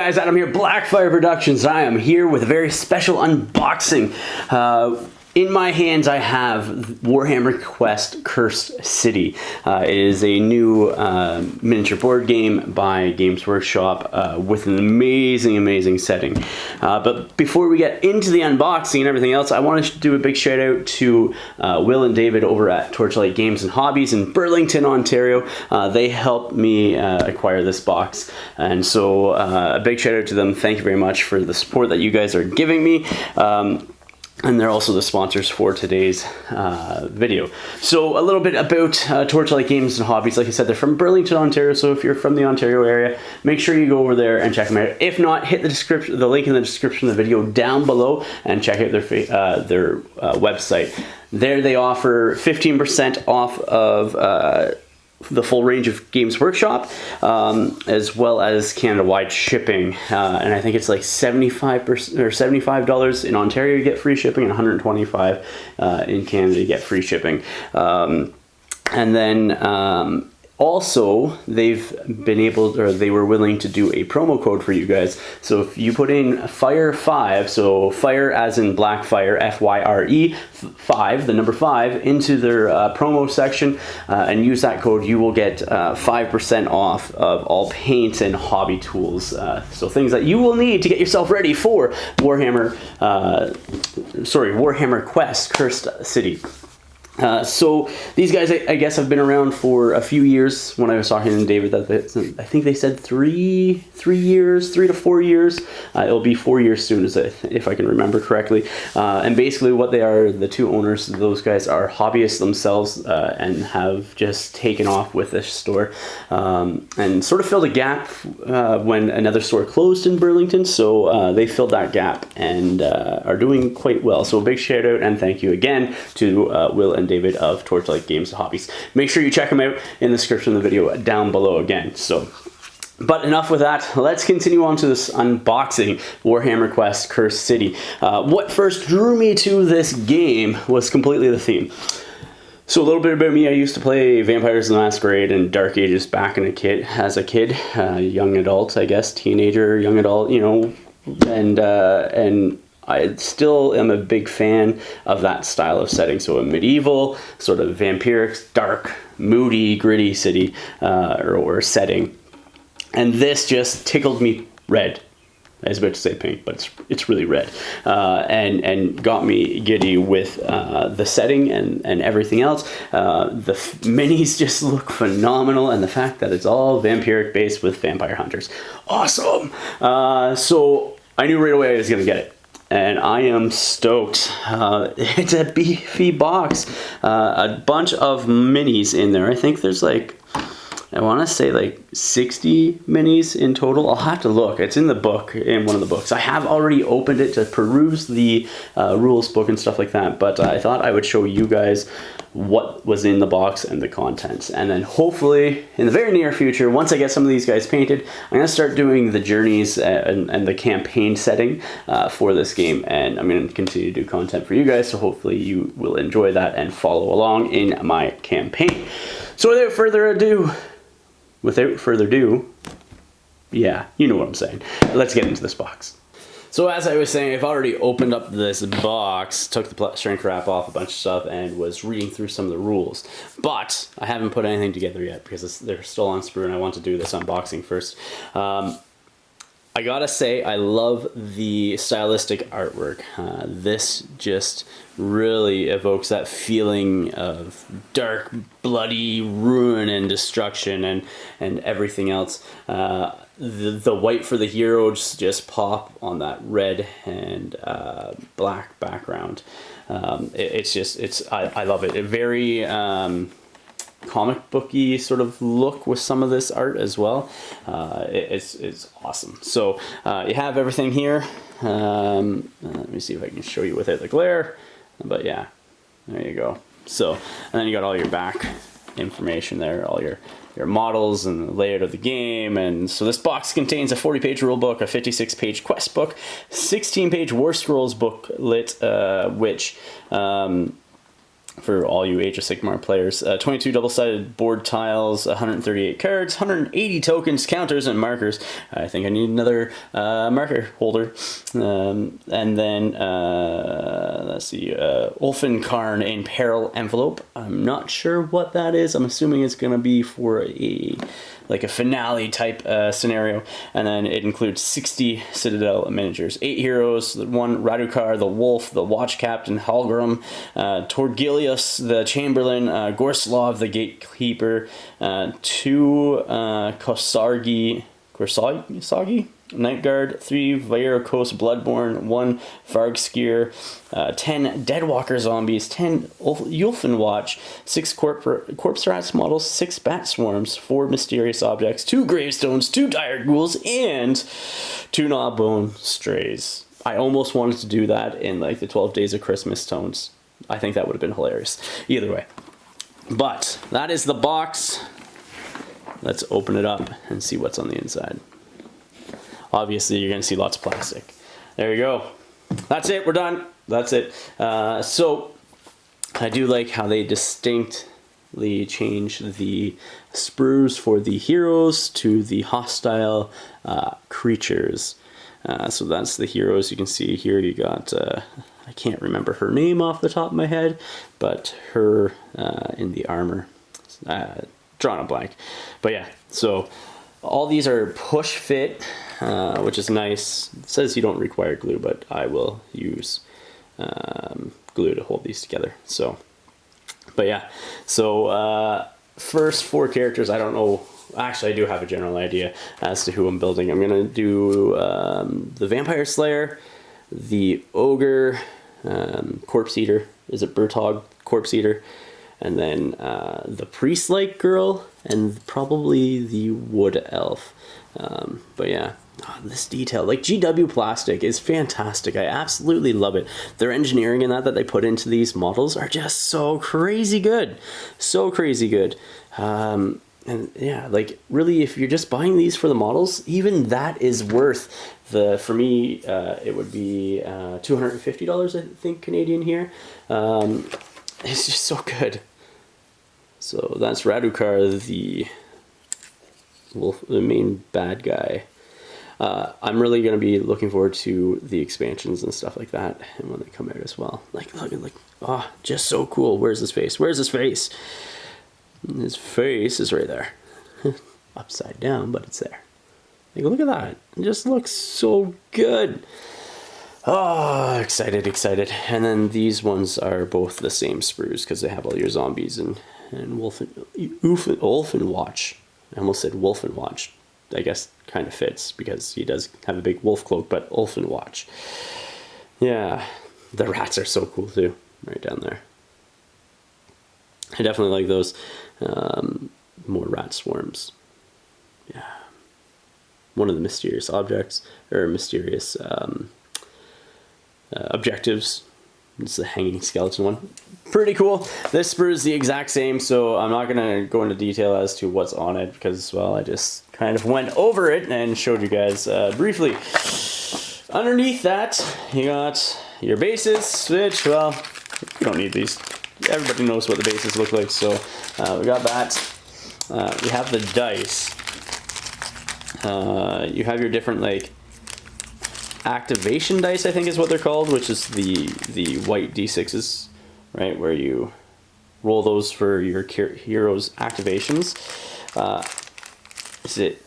guys, Adam here, Blackfyre Productions. I am here with a very special unboxing. In my hands I have Warhammer Quest Cursed City. It is a new miniature board game by Games Workshop with an amazing setting. But before we get into the unboxing and everything else, I want to do a big shout out to Will and David over at Torchlight Games and Hobbies in Burlington, Ontario. They helped me acquire this box, and so a big shout out to them. Thank you very much for the support that you guys are giving me. And they're also the sponsors for today's video. So a little bit about Torchlight Games and Hobbies. Like I said, they're from Burlington, Ontario. So if you're from the Ontario area, make sure you go over there and check them out. If not, hit the link in the description of the video down below and check out their website. There they offer 15% off of the full range of Games Workshop, as well as Canada-wide shipping, and I think it's like $75 or $75 in Ontario you get free shipping, and $125 in Canada you get free shipping. And then also, they were willing to do a promo code for you guys. So if you put in FIRE5, so fire as in Blackfyre, F-Y-R-E, 5, the number 5, into their promo section, and use that code, you will get 5% off of all paint and hobby tools. So things that you will need to get yourself ready for Warhammer Quest Cursed City. So these guys, I guess, have been around for a few years. When I was talking to David, I think they said 3 to 4 years. It'll be 4 years soon, if I can remember correctly. And basically what they are, the two owners, those guys are hobbyists themselves, and have just taken off with this store, and sort of filled a gap when another store closed in Burlington. So they filled that gap and are doing quite well. So a big shout out and thank you again to Will and David of Torchlight Games and Hobbies. Make sure you check them out in the description of the video down below again. So, but enough with that. Let's continue on to this unboxing, Warhammer Quest Cursed City. What first drew me to this game was completely the theme. So a little bit about me: I used to play Vampires the Masquerade and Dark Ages back as a kid, young adult, I guess, teenager, young adult, you know, and I still am a big fan of that style of setting. So a medieval, sort of vampiric, dark, moody, gritty city or setting. And this just tickled me red. I was about to say pink, but it's really red. And got me giddy with the setting and everything else. The minis just look phenomenal, and the fact that it's all vampiric based with vampire hunters. Awesome! So I knew right away I was going to get it. And I am stoked. It's a beefy box. A bunch of minis in there. I think there's like, I want to say like 60 minis in total. I'll have to look. It's in the book, in one of the books. I have already opened it to peruse the rules book and stuff like that. But I thought I would show you guys what was in the box and the contents. And then hopefully in the very near future, once I get some of these guys painted, I'm going to start doing the journeys and the campaign setting for this game. And I'm going to continue to do content for you guys. So hopefully you will enjoy that and follow along in my campaign. So without further ado, yeah, you know what I'm saying. Let's get into this box. So as I was saying, I've already opened up this box, took the shrink wrap off a bunch of stuff, and was reading through some of the rules. But I haven't put anything together yet because they're still on sprue, and I want to do this unboxing first. I gotta say, I love the stylistic artwork. This just really evokes that feeling of dark, bloody ruin and destruction and everything else. The white for the heroes just pop on that red and black background. I love it. A very comic booky sort of look with some of this art as well. It's awesome. So you have everything here. Let me see if I can show you without the glare. But yeah, there you go. So, and then you got all your back information there, all your models and the layout of the game. And so this box contains a 40-page rule book, a 56-page quest book, 16-page War Scrolls booklet, which for all you Age of Sigmar players. 22 double-sided board tiles, 138 cards, 180 tokens, counters, and markers. I think I need another marker holder. And then, let's see, Ulfenkarn in Peril envelope. I'm not sure what that is. I'm assuming it's going to be for a finale type scenario. And then it includes 60 Citadel miniatures, 8 heroes, 1 Radukar, the Wolf, the Watch Captain, Halgrim, Torgilius, the Chamberlain, Gorslav, the Gatekeeper, 2 Korsagi, Night Guard, 3 Vairocos Bloodborne, 1 Vargskir, 10 Deadwalker zombies, 10 Ulfenwatch, 6 Corpse Rats models, 6 Bat Swarms, 4 Mysterious Objects, 2 Gravestones, 2 Dire Ghouls, and 2 Gnawbone Strays. I almost wanted to do that in like the 12 Days of Christmas tones. I think that would have been hilarious. Either way. But that is the box. Let's open it up and see what's on the inside. Obviously, you're going to see lots of plastic. There you go. That's it. We're done. That's it. So, I do like how they distinctly change the sprues for the heroes to the hostile creatures. So that's the heroes. You can see here you got, I can't remember her name off the top of my head, but her in the armor. Drawn a blank. But yeah, so all these are push fit, which is nice. It says you don't require glue, but I will use glue to hold these together. So, but yeah, so first 4 characters, I don't know. Actually, I do have a general idea as to who I'm building. I'm going to do the Vampire Slayer, the Ogre, Corpse Eater. Is it Bertog? Corpse Eater. And then the Priest-like girl, and probably the Wood Elf. But yeah, this detail, like GW Plastic is fantastic. I absolutely love it. Their engineering in that they put into these models are just so crazy good. So crazy good. And yeah, like really, if you're just buying these for the models, even that is worth for me, it would be $250, I think, Canadian here. It's just so good. So that's Radukar, the wolf, the main bad guy. I'm really going to be looking forward to the expansions and stuff like that, and when they come out as well. Like, look, oh, just so cool. Where's his face? Where's his face? His face is right there. Upside down, but it's there. Like, look at that. It just looks so good. Oh, excited. And then these ones are both the same sprues because they have all your zombies and Ulfenwatch. I almost said Wolfenwatch. I guess kind of fits because he does have a big wolf cloak, but Ulfenwatch. Yeah, the rats are so cool too, right down there. I definitely like those. More rat swarms. Yeah. One of the mysterious objects, or mysterious objectives. It's the hanging skeleton one. Pretty cool. This sprue is the exact same, so I'm not going to go into detail as to what's on it because, well, I just kind of went over it and showed you guys briefly. Underneath that, you got your bases, which, well, you don't need these. Everybody knows what the bases look like, so we got that. We have the dice. You have your different, like, activation dice, I think is what they're called, which is the white d6s, right, where you roll those for your heroes' activations. Is it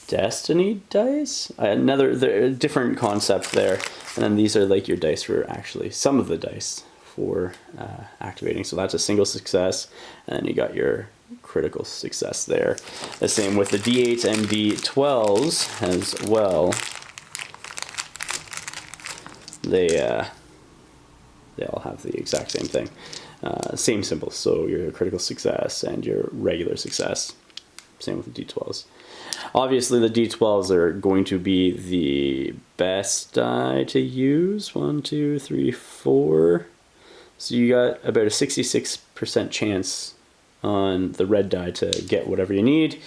Destiny dice? Another different concept there. And then these are like your dice for actually some of the dice for activating. So that's a single success, and then you got your critical success there. The same with the D8s and D12s as well. They all have the exact same thing. Same symbols, so your critical success and your regular success. Same with the D12s. Obviously, the D12s are going to be the best die to use. 1, 2, 3, 4. So you got about a 66% chance on the red die to get whatever you need.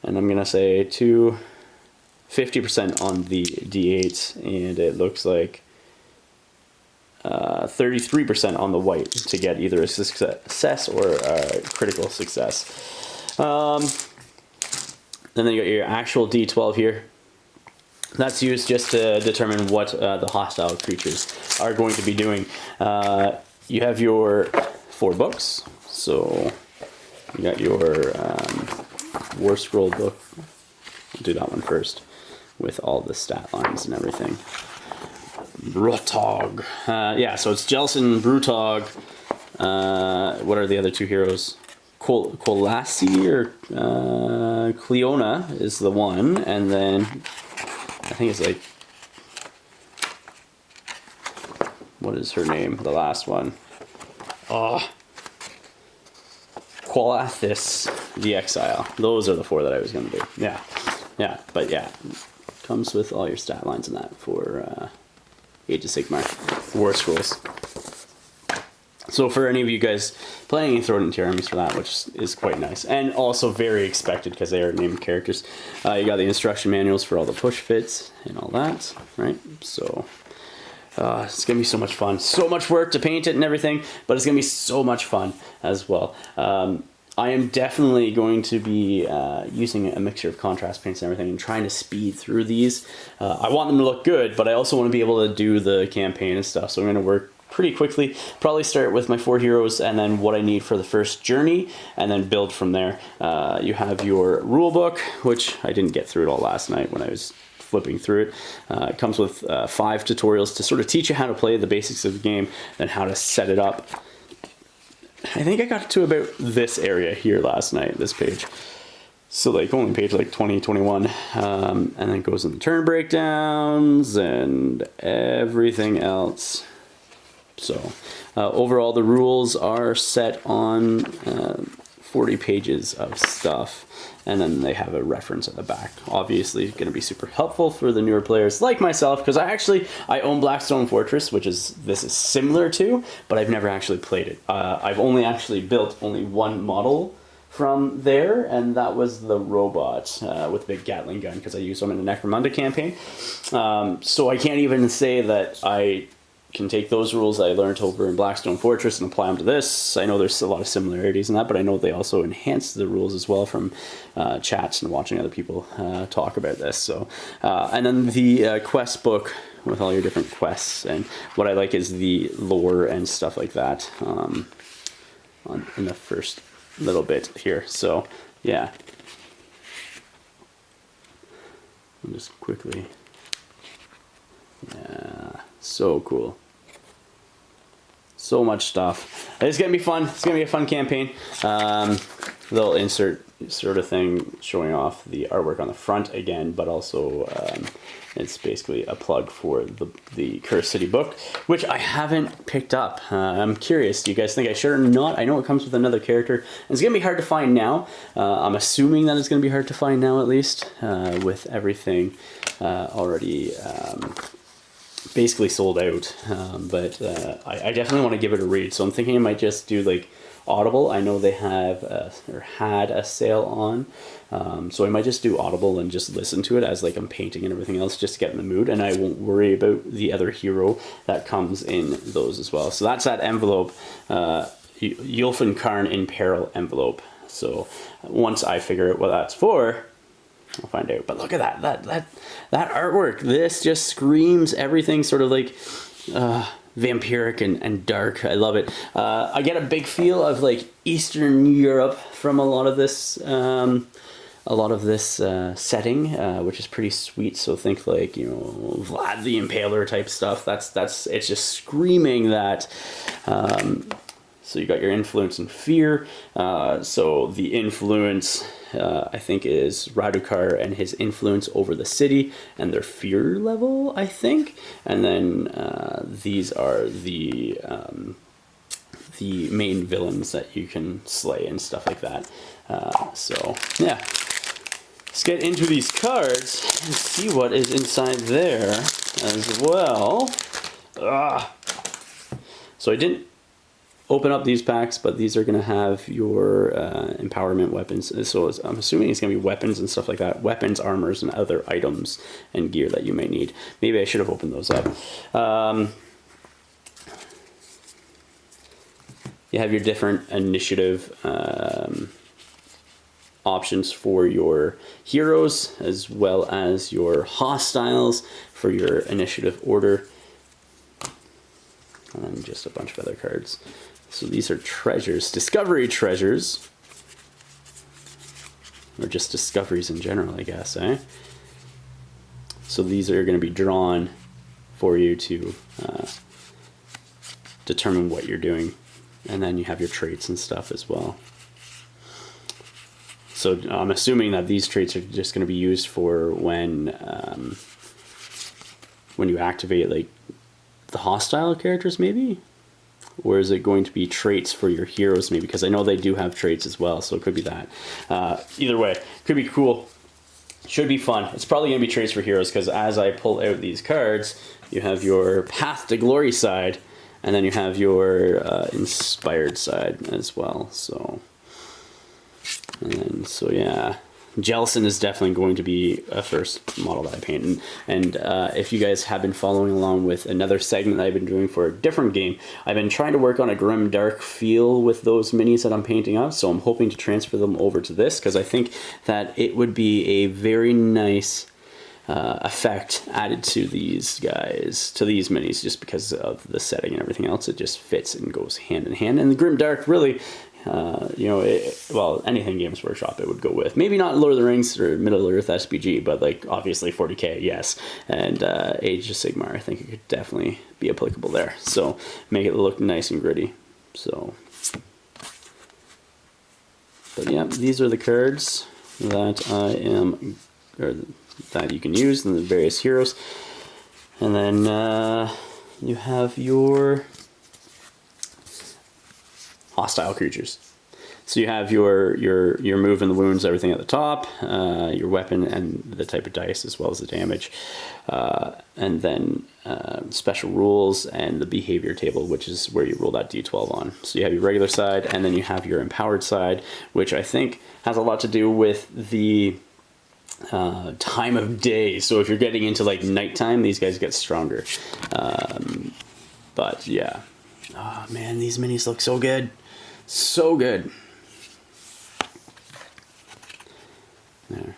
And I'm going to say 50% on the D8s. And it looks like 33% on the white to get either a success or a critical success. And then you got your actual D12 here. That's used just to determine what the hostile creatures are going to be doing. You have your 4 books. So you got your War Scroll book. We'll do that one first with all the stat lines and everything. Brutog. Yeah, so it's Jelson, Brutog. What are the other 2 heroes? Colassi or Cleona is the one, and then I think it's like, what is her name? The last one. Qualathis, the Exile. Those are the 4 that I was going to do. Yeah, but yeah, comes with all your stat lines and that for Age of Sigmar, War Scrolls. So for any of you guys planning, you throw it into your armies for that, which is quite nice. And also very expected because they are named characters. You got the instruction manuals for all the push fits and all that, right? So it's going to be so much fun. So much work to paint it and everything, but it's going to be so much fun as well. I am definitely going to be using a mixture of contrast paints and everything and trying to speed through these. I want them to look good, but I also want to be able to do the campaign and stuff. So I'm going to work pretty quickly. Probably start with my 4 heroes and then what I need for the first journey, and then build from there. You have your rule book, which I didn't get through it all last night when I was flipping through it. It comes with 5 tutorials to sort of teach you how to play the basics of the game and how to set it up. I think I got to about this area here last night, this page. So like only page like 20, 21, and then it goes into turn breakdowns and everything else. So overall the rules are set on 40 pages of stuff, and then they have a reference at the back. Obviously going to be super helpful for the newer players like myself, because I own Blackstone Fortress, which this is similar to, but I've never actually played it. I've only actually built one model from there, and that was the robot with the big Gatling gun, because I used them in the Necromunda campaign. So I can't even say that I can take those rules I learned over in Blackstone Fortress and apply them to this. I know there's a lot of similarities in that, but I know they also enhance the rules as well from chats and watching other people talk about this. So, and then the quest book with all your different quests, and what I like is the lore and stuff like that in the first little bit here. So yeah, I'll just quickly, yeah, so cool. So much stuff. It's gonna be fun. It's gonna be a fun campaign. They'll insert sort of thing showing off the artwork on the front again, but also it's basically a plug for the Cursed City book, which I haven't picked up. I'm curious. Do you guys think I should or not? I know it comes with another character. And it's gonna be hard to find now. I'm assuming that it's gonna be hard to find now, at least, with everything already basically sold out, but I definitely want to give it a read, so I'm thinking I might just do like Audible. I know they have or had a sale on, so I might just do Audible and just listen to it as like I'm painting and everything else, just to get in the mood, and I won't worry about the other hero that comes in those as well. So that's that envelope, Ylfin Karn in Peril envelope. So once I figure out what that's for, I'll find out. But look at that artwork. This just screams everything sort of like vampiric and dark. I love it. I get a big feel of like Eastern Europe from a lot of this setting, which is pretty sweet. So think like, you know, Vlad the Impaler type stuff. That's it's just screaming that. So you got your influence and fear. So the influence, I think, is Radukar and his influence over the city and their fear level, I think. And then these are the main villains that you can slay and stuff like that. So yeah, let's get into these cards and see what is inside there as well. So I didn't open up these packs, but these are going to have your empowerment weapons. So I'm assuming it's going to be weapons and stuff like that. Weapons, armors, and other items and gear that you may need. Maybe I should have opened those up. you have your different initiative options for your heroes, as well as your hostiles for your initiative order, and just a bunch of other cards. So these are treasures, discovery treasures, or just discoveries in general, I guess, eh? So these are going to be drawn for you to determine what you're doing, and then you have your traits and stuff as well. So I'm assuming that these traits are just going to be used for when you activate like the hostile characters, maybe? Or is it going to be traits for your heroes, maybe? Because I know they do have traits as well, so it could be that. Either way, could be cool. Should be fun. It's probably going to be traits for heroes, because as I pull out these cards, you have your Path to Glory side, and then you have your Inspired side as well. So, and then, so yeah. Jellicent is definitely going to be a first model that I paint. And if you guys have been following along with another segment that I've been doing for a different game, I've been trying to work on a grim dark feel with those minis that I'm painting up, so I'm hoping to transfer them over to this, because I think that it would be a very nice effect added to these guys, to these minis, just because of the setting and everything else. It just fits and goes hand in hand. And the grim dark really, you know, well, anything Games Workshop it would go with. Maybe not Lord of the Rings or Middle Earth SPG, but like obviously 40k, yes. And Age of Sigmar, I think it could definitely be applicable there. So make it look nice and gritty. So, but yeah, these are the cards that I am, or that you can use, and the various heroes. And then you have your hostile creatures. So you have your move and the wounds, everything at the top, your weapon and the type of dice, as well as the damage, and then special rules and the behavior table, which is where you roll that d12 on. So you have your regular side, and then you have your empowered side, which I think has a lot to do with the time of day. So if you're getting into like nighttime, these guys get stronger. But yeah, oh man, these minis look so good. So good. There.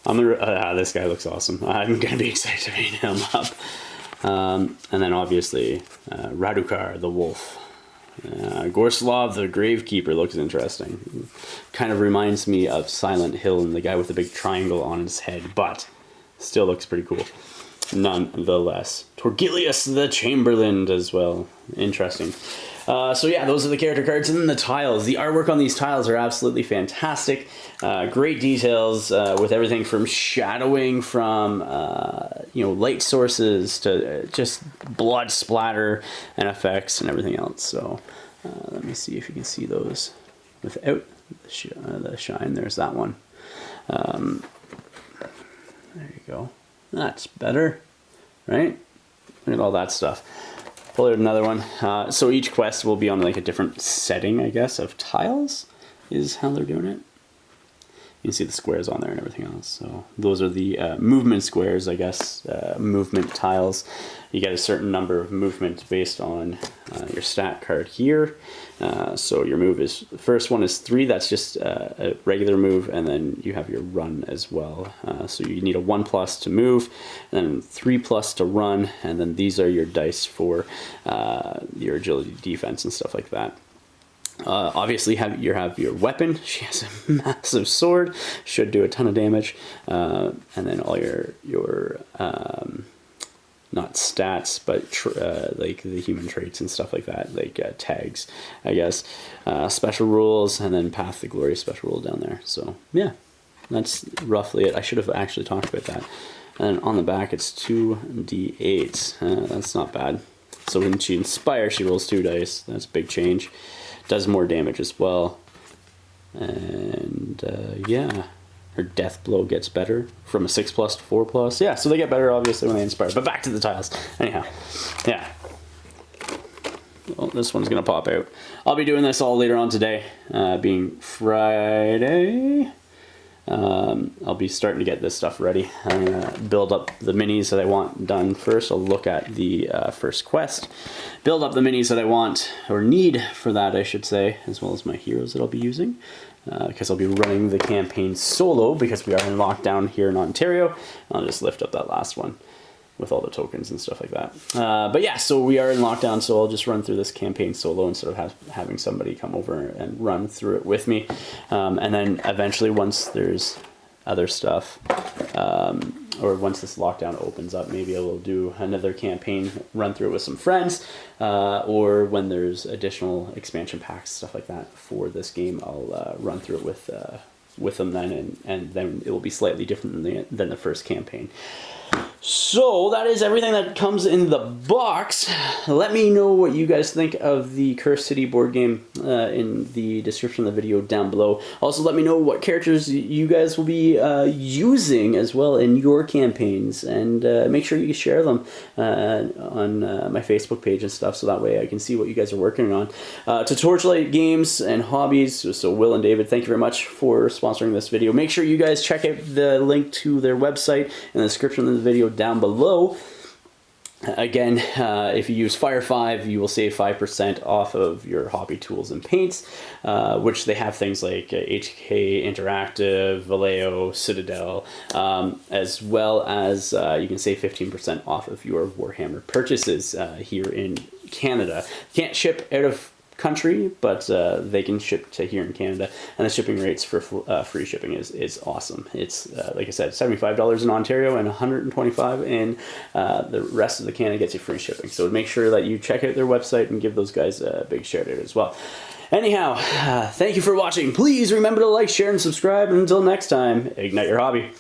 I'm gonna, this guy looks awesome. I'm gonna be excited to paint him up. And then obviously Radukar the wolf. Gorslav the Gravekeeper looks interesting. Kind of reminds me of Silent Hill and the guy with the big triangle on his head, but still looks pretty cool nonetheless. Torgilius the Chamberlain as well. Interesting. So yeah, those are the character cards, and then the tiles. The artwork on these tiles are absolutely fantastic. Great details with everything from shadowing, from you know, light sources to just blood splatter and effects and everything else. So let me see if you can see those without the shine. There's that one. There you go. That's better, right? Look at all that stuff. Pull out another one. So each quest will be on like a different setting, I guess, of tiles, is how they're doing it. You can see the squares on there and everything else. So those are the movement squares, I guess, movement tiles. You get a certain number of movement based on your stat card here. So your move is, the first one is 3, that's just a regular move, and then you have your run as well. So you need a 1+ to move, and then 3+ to run, and then these are your dice for your agility, defense, and stuff like that. Obviously you have your weapon. She has a massive sword, should do a ton of damage, and then all your not stats, but like the human traits and stuff like that, like tags, I guess, special rules, and then Path to Glory special rule down there. So yeah, that's roughly it. I should have actually talked about that. And on the back it's 2d8. That's not bad. So when she inspires, she rolls 2 dice. That's a big change. Does more damage as well. And yeah, her death blow gets better from a 6+ to 4+. Yeah, so they get better obviously when they inspire. But back to the tiles. Anyhow, yeah. Well, this one's gonna pop out. I'll be doing this all later on today, being Friday. I'll be starting to get this stuff ready. I'm going to build up the minis that I want done first. I'll look at the first quest, build up the minis that I want, or need for that, I should say, as well as my heroes that I'll be using. Because I'll be running the campaign solo because we are in lockdown here in Ontario. I'll just lift up that last one with all the tokens and stuff like that. But yeah, so we are in lockdown, so I'll just run through this campaign solo instead of having somebody come over and run through it with me. And then eventually, once there's other stuff, or once this lockdown opens up, maybe I will do another campaign, run through it with some friends, or when there's additional expansion packs, stuff like that for this game, I'll run through it with them then, and then it will be slightly different than the first campaign. So that is everything that comes in the box. Let me know what you guys think of the Cursed City board game in the description of the video down below. Also, let me know what characters you guys will be using as well in your campaigns, and make sure you share them on my Facebook page and stuff, so that way I can see what you guys are working on. To Torchlight Games and Hobbies, so Will and David, thank you very much for sponsoring this video. Make sure you guys check out the link to their website in the description of the video down below. Again, if you use Fire 5, you will save 5% off of your hobby tools and paints, which they have things like HK Interactive, Vallejo, Citadel, as well as you can save 15% off of your Warhammer purchases here in Canada. Can't ship out of country, but they can ship to here in Canada, and the shipping rates for free shipping is awesome. It's like I said, $75 in Ontario and $125 in the rest of the Canada gets you free shipping. So make sure that you check out their website and give those guys a big shout out as well. Anyhow, thank you for watching. Please remember to like, share, and subscribe. And until next time, ignite your hobby.